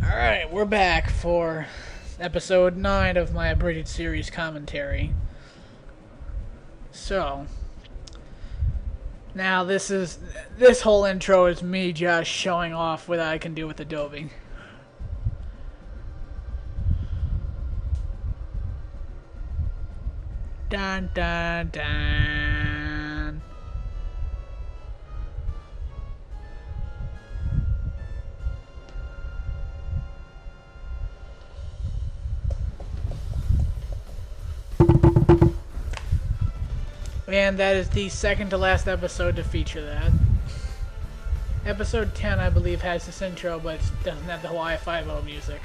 Alright, we're back for episode 9 of my abridged series commentary. So, now this whole intro is me just showing off what I can do with Adobe. Dun dun dun. And that is the second to last episode to feature that. Episode 10, I believe, has this intro, but it doesn't have the Hawaii Five-0 music.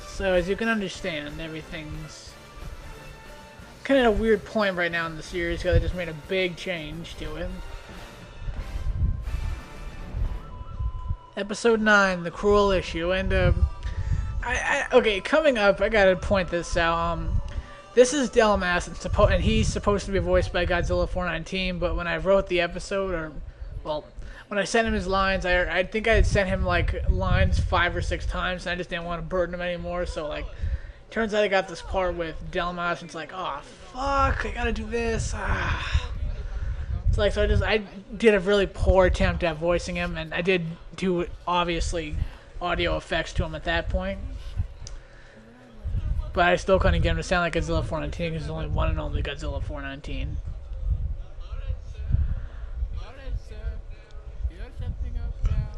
So, as you can understand, everything's kind of at a weird point right now in the series because they just made a big change to it. Episode 9, The Cruel Issue, and okay, coming up, I gotta point this out. This is Delmas, and he's supposed to be voiced by Godzilla 419. But when I wrote the episode, when I sent him his lines, I think I had sent him like lines 5 or 6 times, and I just didn't want to burden him anymore. So like, turns out I got this part with Delmas, and it's like, oh fuck, I gotta do this. It's like, so I did a really poor attempt at voicing him, and I did do obviously audio effects to him at that point. But I still couldn't get him to sound like Godzilla 419 because there's only one and only Godzilla 419.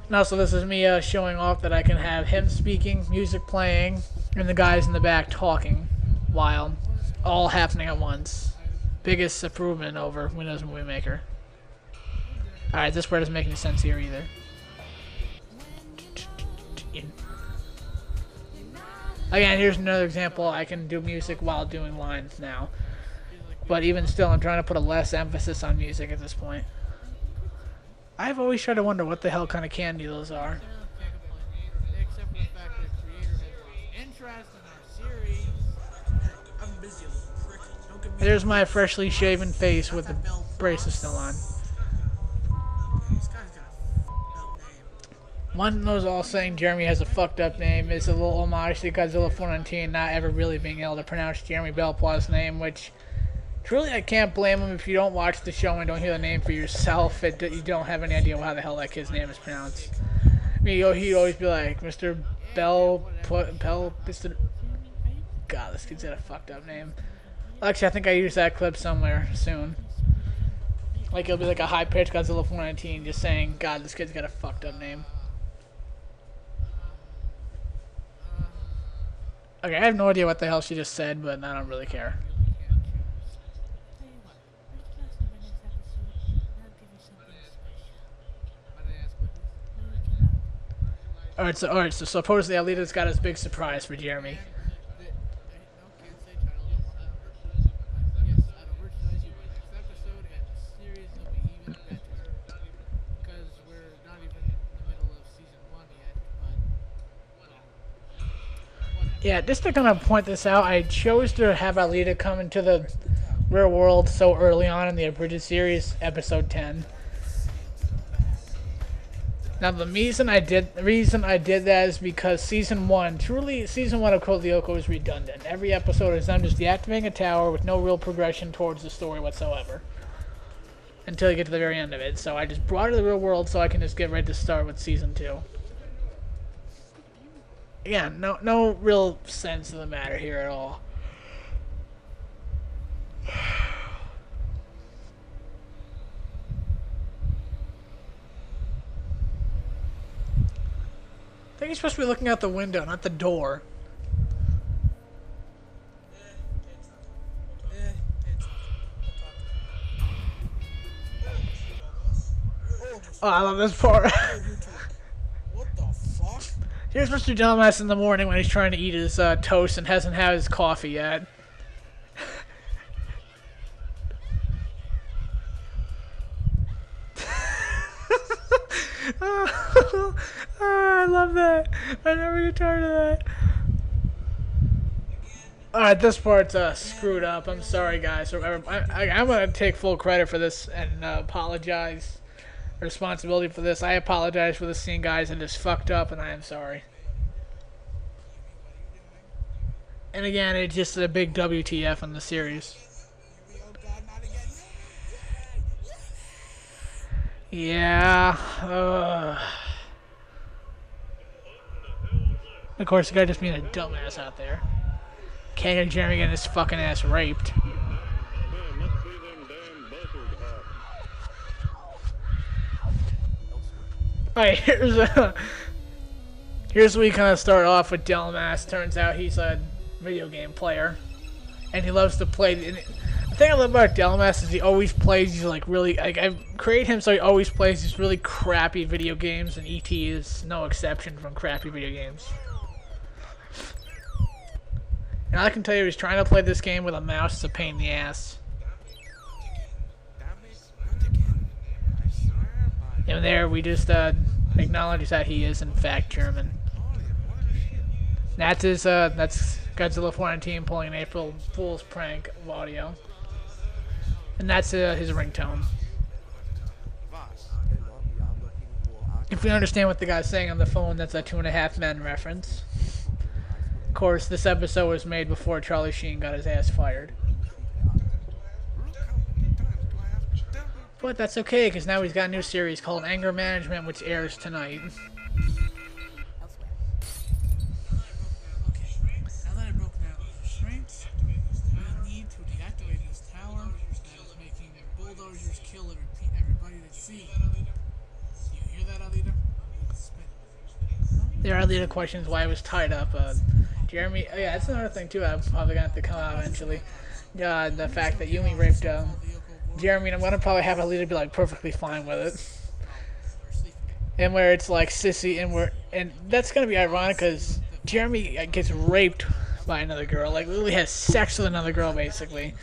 Now, so this is me showing off that I can have him speaking, music playing, and the guys in the back talking while all happening at once. Biggest improvement over Windows Movie Maker. Alright, this part doesn't make any sense here either. Again, here's another example. I can do music while doing lines now. But even still, I'm trying to put a less emphasis on music at this point. I've always tried to wonder what the hell kind of candy those are. There's my freshly shaven face with the braces still on. One knows all saying Jeremy has a fucked up name is a little homage to Godzilla 419 not ever really being able to pronounce Jeremy Belpois's name, which truly I can't blame him if you don't watch the show and don't hear the name for yourself. You don't have any idea how the hell that kid's name is pronounced. I mean, he'd always be like, Mr. Mr. God, this kid's got a fucked up name. Actually, I think I used that clip somewhere soon. Like, it'll be like a high-pitched Godzilla 419 just saying, God, this kid's got a fucked up name. Okay, I have no idea what the hell she just said, but I don't really care. Alright, so supposedly Alita's got his big surprise for Jeremy. Yeah, just to kind of point this out, I chose to have Alita come into the real world so early on in the abridged series, episode 10. Now, the reason I did that is because season 1 of Code Lyoko is redundant. Every episode is them just deactivating a tower with no real progression towards the story whatsoever. Until you get to the very end of it. So I just brought it to the real world so I can just get ready to start with season 2. Again, no real sense of the matter here at all. I think you're supposed to be looking out the window, not the door. Oh, I love this part. What the fuck? Here's Mr. Dumbass in the morning when he's trying to eat his toast and hasn't had his coffee yet. Oh, I love that. I never get tired of that. Alright, this part's screwed up. I'm sorry, guys. I'm gonna take full credit for this and apologize. Responsibility for this. I apologize for this scene, guys. It is fucked up, and I am sorry. And again, it's just a big WTF in the series. Oh God, not again. Yeah. Of course, the guy just being a dumbass out there. Can't get Jeremy getting his fucking ass raped. Alright, here's where we kind of start off with Delmas. Turns out he's a video game player, and he loves to play. And the thing I love about Delmas is he always plays these like really. Like I've created him so he always plays these really crappy video games, and ET is no exception from crappy video games. And I can tell you, he's trying to play this game with a mouse. It's a pain in the ass. And there, we just acknowledge that he is in fact German. That's his. That's Godzilla 419 pulling an April Fool's prank of audio, and that's his ringtone. If we understand what the guy's saying on the phone, that's a 2.5 Men reference. Of course, this episode was made before Charlie Sheen got his ass fired. But that's okay, because now he's got a new series called Anger Management, which airs tonight. Okay, now that I broke down the restraints, we need to deactivate this tower that is making bulldozers kill everybody they see. Do you hear that, Alita? There are Alita questions why it was tied up. Jeremy, yeah, that's another thing too. I'm probably gonna have to come out eventually. The fact that Yumi raped Jeremy, and I'm gonna probably have Alita be like perfectly fine with it. And where it's like sissy, and that's gonna be ironic because Jeremy gets raped by another girl, like literally has sex with another girl basically.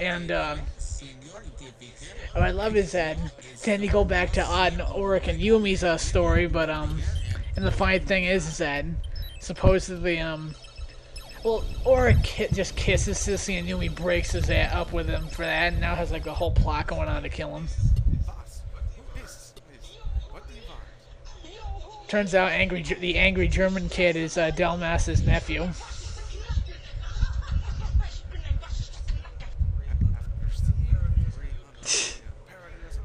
And what I love is that then you go back to Odd and Oric and Yumi's story, but and the funny thing is that supposedly well, Oric just kisses Sissy and Yumi breaks his ass up with him for that, and now has like a whole plot going on to kill him. Turns out the angry German kid is Delmas's nephew.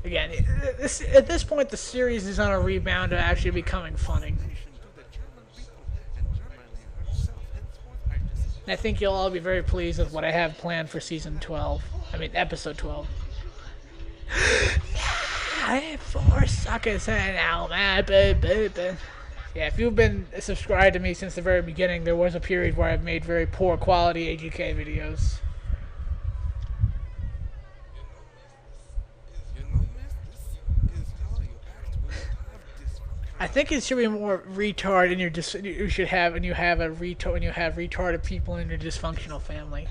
Again, at this point the series is on a rebound to actually becoming funny. And I think you'll all be very pleased with what I have planned for season 12. I mean, episode 12. For suckers and all that. Yeah, if you've been subscribed to me since the very beginning, there was a period where I've made very poor quality AGK videos. I think it should be more retard in your you have retarded people in your dysfunctional family.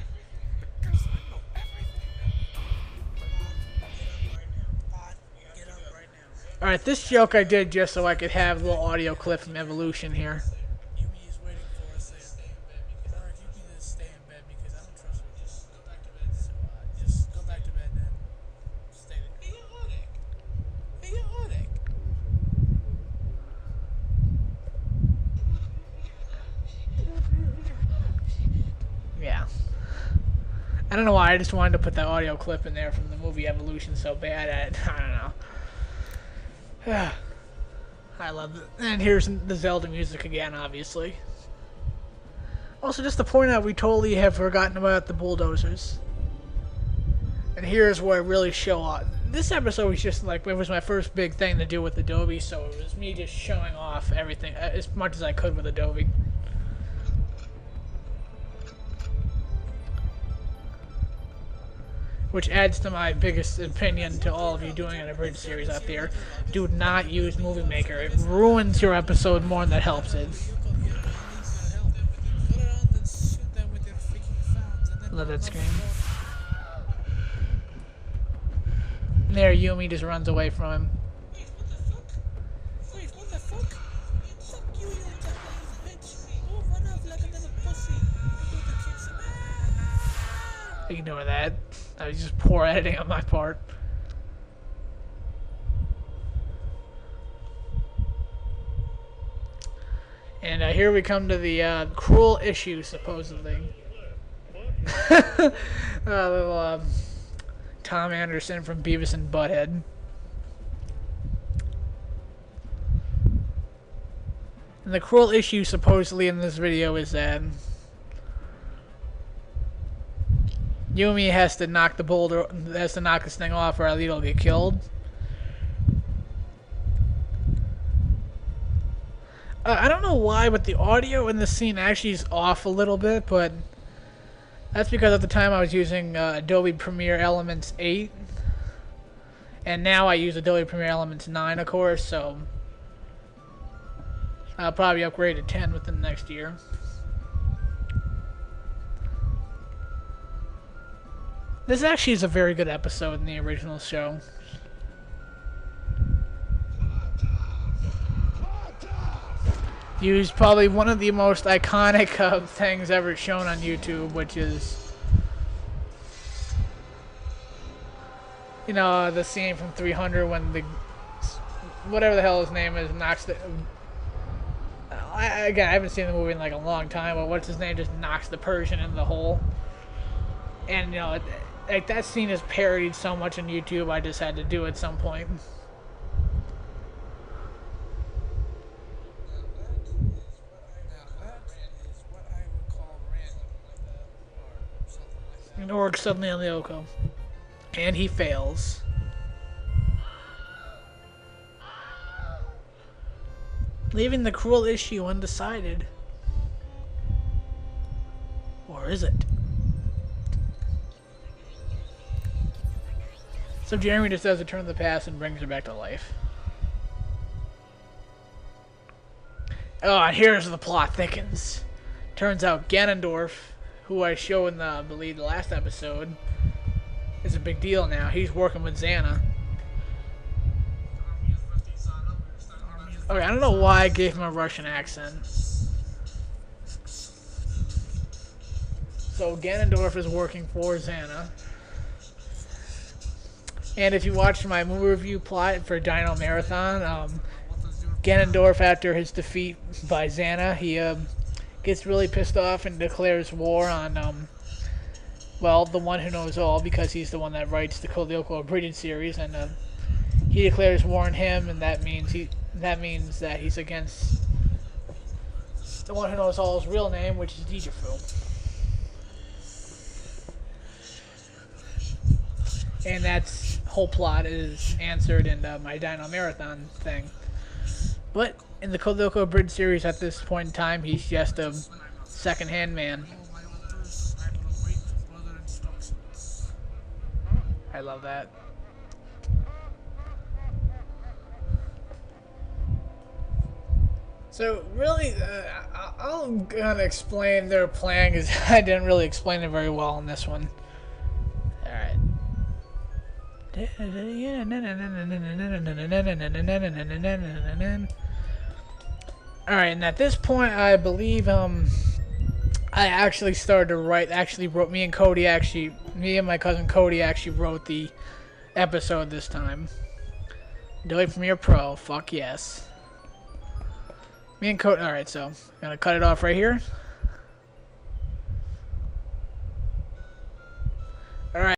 Alright, this joke I did just so I could have a little audio clip from Evolution here. Yumi is waiting for us there. Alright, you can just stay in bed because I don't trust you. Just go back to bed. Just go back to bed then. Stay there. Hey, Onik. Yeah. I don't know why, I just wanted to put that audio clip in there from the movie Evolution so bad. I don't know. I love it. And here's the Zelda music again, obviously. Also, just to point out, we totally have forgotten about the bulldozers. And here's where I really show off. This episode was just like, it was my first big thing to do with Adobe, so it was me just showing off everything as much as I could with Adobe. Which adds to my biggest opinion to all of you doing an abridged series out there. Do not use Movie Maker. It ruins your episode more than it helps it. Love that scream. And there, Yumi just runs away from him. Wait, what the fuck? Fuck you, you Japanese bitch. Oh, run off like a little pussy. You do the kids Ignore that. That was just poor editing on my part. And here we come to the cruel issue, supposedly. Little Tom Anderson from Beavis and Butthead. And the cruel issue, supposedly, in this video is that Yumi has to knock this thing off, or Alito will get killed. I don't know why, but the audio in this scene actually is off a little bit, but that's because at the time I was using Adobe Premiere Elements 8, and now I use Adobe Premiere Elements 9, of course, so I'll probably upgrade to 10 within the next year. This actually is a very good episode in the original show. Used probably one of the most iconic things ever shown on YouTube, which is, you know, the scene from 300 when the, whatever the hell his name is, knocks the, again, I haven't seen the movie in like a long time, but what's his name just knocks the Persian in the hole. And, you know, like that scene is parodied so much on YouTube, I just had to do it at some point. And Org suddenly on Lyoko. And he fails. Leaving the cruel issue undecided. Or is it? So Jeremy just does a turn of the past and brings her back to life. Oh, and here's the plot thickens. Turns out Ganondorf, who I show in the, I believe, the last episode, is a big deal now. He's working with Xana. Okay, I don't know why I gave him a Russian accent. So Ganondorf is working for Xana. And if you watched my movie review plot for Dino Marathon, Ganondorf, after his defeat by Xana, he gets really pissed off and declares war on, well, the one who knows all, because he's the one that writes the Lyoko Abridged series, and he declares war on him, and that means that he's against the one who knows all's real name, which is djufu. And that's whole plot is answered in my Dino Marathon thing. But in the Lyoko Abridged series at this point in time, he's just a second-hand man. I love that. So really, I'm gonna explain their plan because I didn't really explain it very well in this one. All right. Alright, and at this point, I believe, I actually started to write, me and my cousin Cody actually wrote the episode this time. Adobe Premiere Pro, fuck yes. Me and Cody, alright, so, I'm gonna cut it off right here.